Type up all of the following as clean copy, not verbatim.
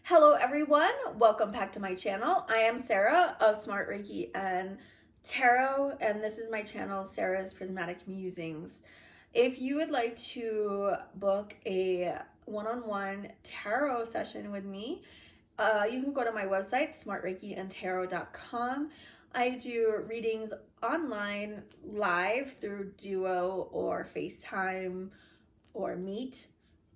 Hello everyone, welcome back to my channel. I am Sarah of Smart Reiki and Tarot, and this is my channel, Sarah's Prismatic Musings. If you would like to book a one-on-one tarot session with me, you can go to my website, smartreikiandtarot.com. I do readings online, live through Duo or FaceTime or Meet.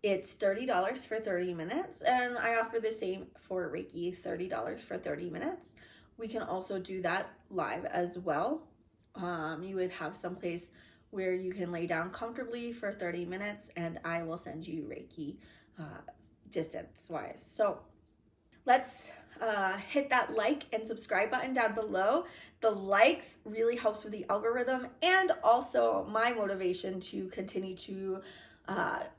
It's $30 for 30 minutes, and I offer the same for Reiki, $30 for 30 minutes. We can also do that live as well. You would have someplace where you can lay down comfortably for 30 minutes, and I will send you Reiki distance-wise. So let's hit that like and subscribe button down below. The likes really helps with the algorithm and also my motivation to continue to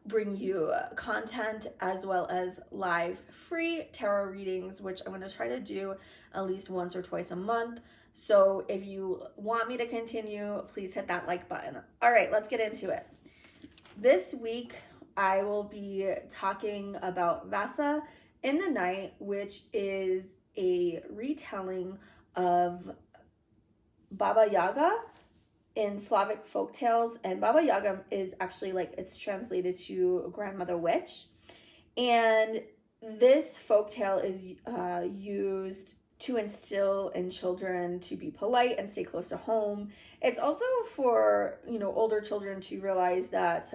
bring you content as well as live free tarot readings, which I'm going to try to do at least once or twice a month. So if you want me to continue, please hit that like button. All right, let's get into it. This week, I will be talking about Vassa in the Night, which is a retelling of Baba Yaga in Slavic folktales, and Baba Yaga is actually it's translated to grandmother witch, and this folktale is used to instill in children to be polite and stay close to home. It's also for older children to realize that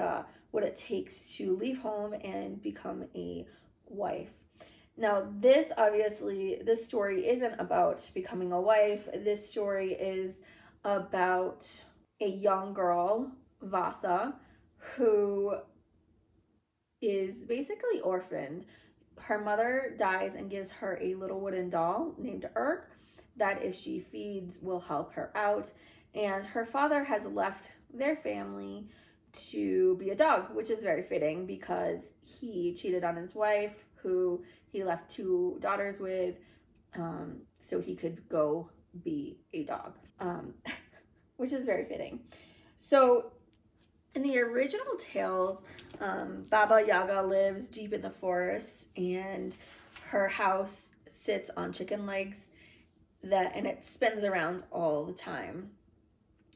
what it takes to leave home and become a wife. Now, this story isn't about becoming a wife. This story is about a young girl, Vassa, who is basically orphaned. Her mother dies and gives her a little wooden doll named Urk that if she feeds will help her out. And her father has left their family to be a dog, which is very fitting because he cheated on his wife, who he left 2 daughters with, so he could go be a dog, which is very fitting. So in the original tales, Baba Yaga lives deep in the forest, and her house sits on chicken legs and it spins around all the time.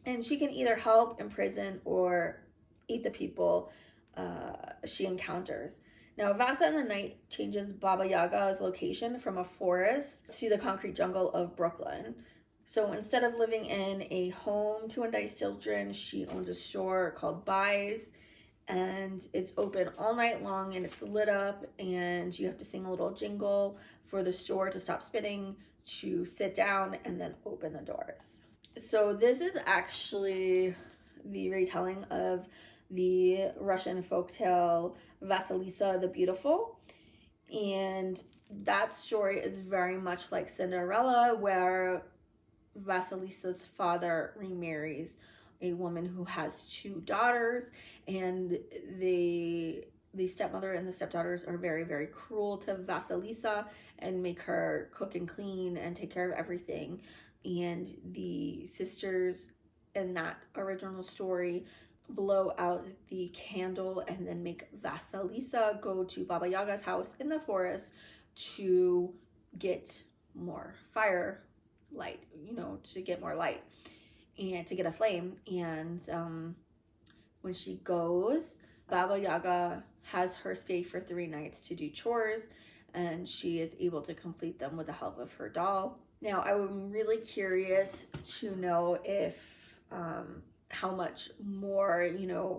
And she can either help imprison or eat the people she encounters. Now, Vassa in the Night changes Baba Yaga's location from a forest to the concrete jungle of Brooklyn. So instead of living in a home to entice children, she owns a store called Buys, and it's open all night long, and it's lit up, and you have to sing a little jingle for the store to stop spinning, to sit down, and then open the doors. So this is actually the retelling of the Russian folktale Vasilisa the Beautiful. And that story is very much like Cinderella, where Vasilisa's father remarries a woman who has 2 daughters, and the stepmother and the stepdaughters are very, very cruel to Vasilisa and make her cook and clean and take care of everything. And the sisters in that original story blow out the candle and then make Vasilisa go to Baba Yaga's house in the forest to get more fire light, to get more light and to get a flame. And when she goes, Baba Yaga has her stay for 3 nights to do chores, and she is able to complete them with the help of her doll. Now, I'm really curious to know if how much more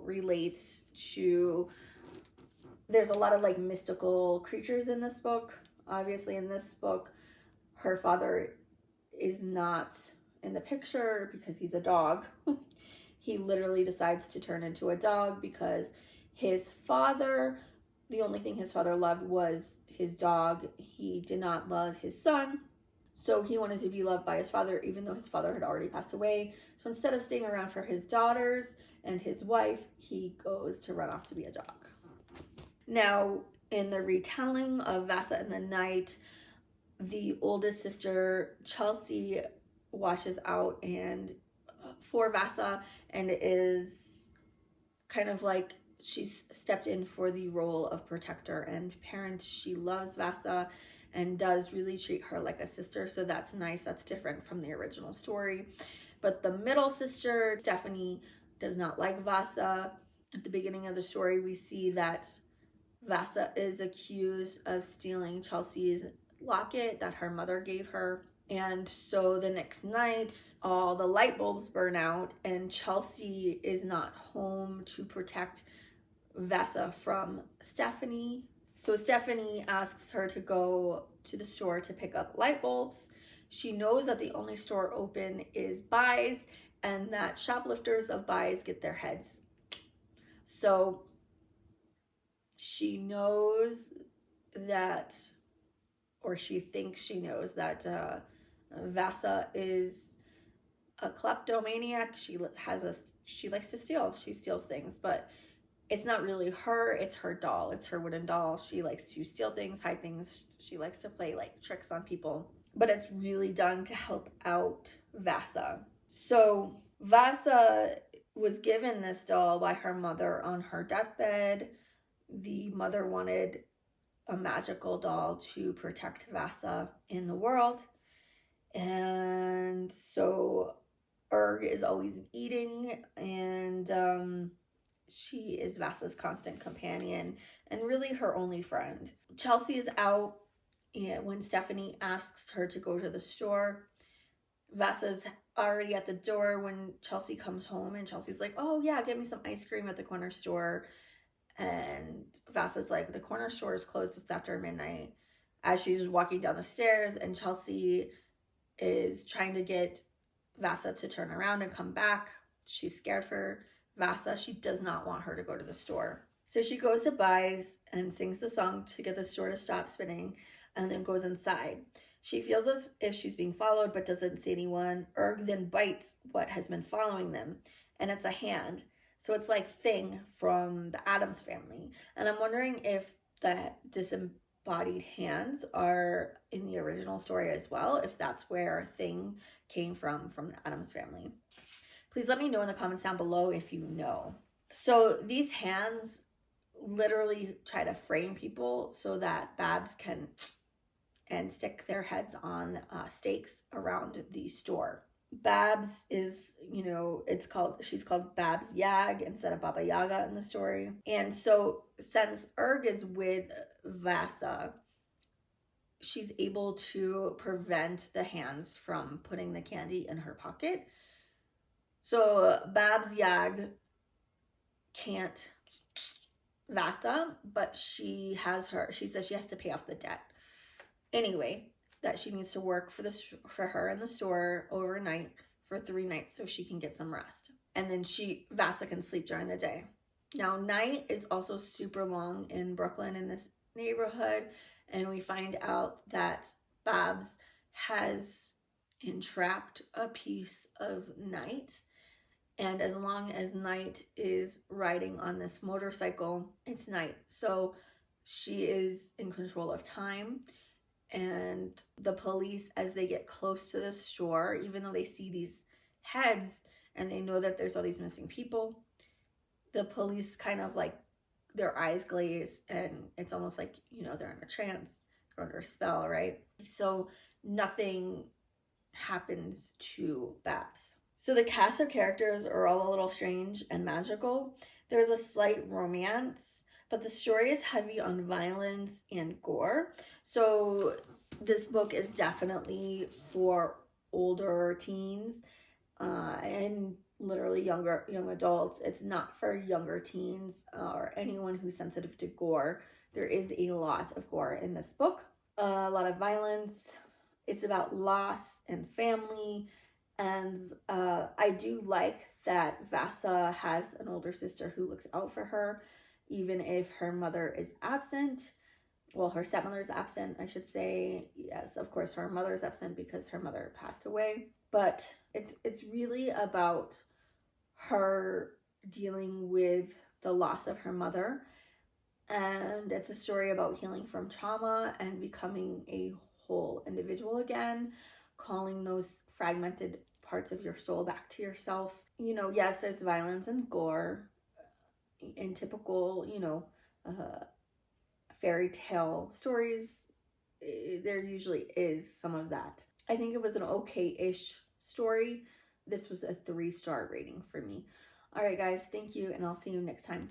relates to, there's a lot of mystical creatures in this book. Obviously in this book, her father is not in the picture because he's a dog. He literally decides to turn into a dog because the only thing his father loved was his dog. He did not love his son. So he wanted to be loved by his father, even though his father had already passed away. So instead of staying around for his daughters and his wife, he goes to run off to be a dog. Now, in the retelling of Vassa in the Night, the oldest sister, Chelsea, washes out and for Vassa, and is kind of like she's stepped in for the role of protector and parent. She loves Vassa, and does really treat her like a sister. So that's nice. That's different from the original story. But the middle sister, Stephanie, does not like Vassa. At the beginning of the story, we see that Vassa is accused of stealing Chelsea's locket that her mother gave her. And so the next night, all the light bulbs burn out, and Chelsea is not home to protect Vassa from Stephanie. So Stephanie asks her to go to the store to pick up light bulbs. She knows that the only store open is Buys, and that shoplifters of Buys get their heads. So she knows that, or she thinks she knows that Vassa is a kleptomaniac. She likes to steal. She steals things, but it's not really her. It's her doll. It's her wooden doll. She likes to steal things, hide things. She likes to play like tricks on people, but it's really done to help out Vassa. So Vassa was given this doll by her mother on her deathbed. The mother wanted a magical doll to protect Vassa in the world. And so Erg is always eating, and she is Vassa's constant companion and really her only friend. Chelsea is out when Stephanie asks her to go to the store. Vassa's already at the door when Chelsea comes home, and Chelsea's like, oh yeah, get me some ice cream at the corner store. And Vassa's like, the corner store is closed, it's after midnight, as she's walking down the stairs, and Chelsea is trying to get Vassa to turn around and come back. She's scared for Vassa. She does not want her to go to the store. So she goes to Buys and sings the song to get the store to stop spinning, and then goes inside. She feels as if she's being followed but doesn't see anyone. Erg then bites what has been following them, and it's a hand. So it's like Thing from the Addams family. And I'm wondering if the disembodied hands are in the original story as well, if that's where Thing came from the Addams family. Please let me know in the comments down below if you know. So these hands literally try to frame people so that Babs can and stick their heads on stakes around the store. Babs is, she's called Babs Yag instead of Baba Yaga in the story. And so since Erg is with Vassa, she's able to prevent the hands from putting the candy in her pocket. So Babs Yag can't Vassa, but she says she has to pay off the debt. Anyway, that she needs to work for her in the store overnight for 3 nights so she can get some rest. And then Vassa can sleep during the day. Now, night is also super long in Brooklyn in this neighborhood, and we find out that Babs has entrapped a piece of Night. And as long as Night is riding on this motorcycle, it's night. So she is in control of time. And the police, as they get close to the store, even though they see these heads and they know that there's all these missing people, the police kind of like, their eyes glaze, and it's almost like, they're in a trance, they're under a spell, right? So nothing happens to Babs. So the cast of characters are all a little strange and magical. There's a slight romance, but the story is heavy on violence and gore. So this book is definitely for older teens and literally young adults. It's not for younger teens or anyone who's sensitive to gore. There is a lot of gore in this book, a lot of violence. It's about loss and family. And I do like that Vassa has an older sister who looks out for her, even if her mother is absent. Well, her stepmother is absent, I should say. Yes, of course, her mother is absent because her mother passed away. But it's really about her dealing with the loss of her mother. And it's a story about healing from trauma and becoming a whole individual again, calling those fragmented parts of your soul back to yourself. Yes, there's violence and gore in typical, fairy tale stories. there usually is some of that. I think it was an okay-ish story. This was a 3-star rating for me. All right, guys, thank you, and I'll see you next time.